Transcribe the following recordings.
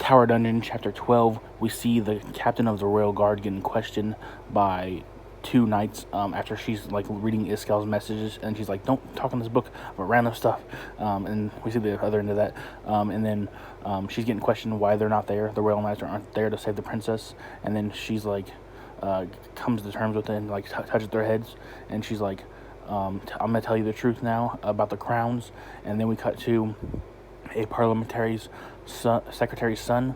Tower Dungeon, Chapter 12, we see the captain of the Royal Guard getting questioned by two knights after she's like reading Iskal's messages, and she's like, don't talk in this book about random stuff, and we see the other end of that, and then she's getting questioned why they're not there. The royal knights aren't there to save the princess, and then she's like comes to terms with it and like touches their heads, and she's like, I'm gonna tell you the truth now about the crowns. And then we cut to a parliamentary's secretary's son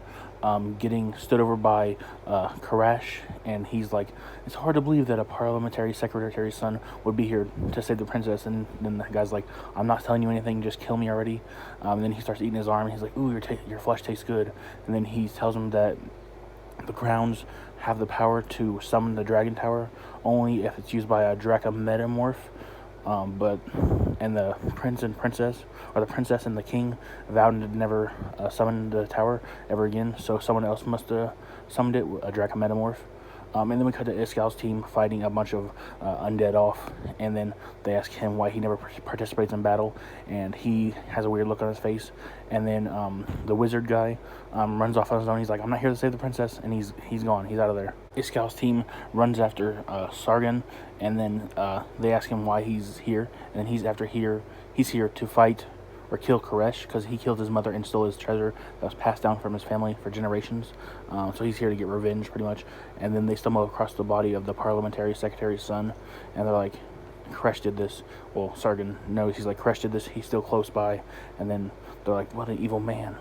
getting stood over by Koresh, and he's like, it's hard to believe that a parliamentary secretary's son would be here to save the princess. And then the guy's like, I'm not telling you anything, just kill me already. And then he starts eating his arm, and he's like, ooh, your flesh tastes good. And then he tells him that the crowns have the power to summon the dragon tower only if it's used by a Dracometamorph. And the prince and princess, or the princess and the king, vowed to never summon the tower ever again. So someone else must have summoned it, a Dracometamorph. And then we cut to Iskal's team fighting a bunch of undead off, and then they ask him why he never participates in battle, and he has a weird look on his face. And then the wizard guy runs off on his own. He's like, I'm not here to save the princess, and he's gone. He's out of there. Iskal's team runs after Sargon, and then they ask him why he's here, and he's here to fight or kill Koresh, because he killed his mother and stole his treasure that was passed down from his family for generations. So he's here to get revenge, pretty much. And then they stumble across the body of the parliamentary secretary's son, and they're like, Koresh did this. Well, Sargon knows. He's like, Koresh did this. He's still close by. And then they're like, what an evil man.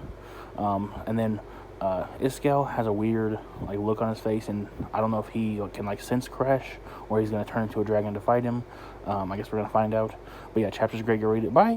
And then Iskal has a weird like look on his face, and I don't know if he can like sense Koresh, or he's going to turn into a dragon to fight him. I guess we're going to find out. But yeah, chapter's great. Go read it. Bye.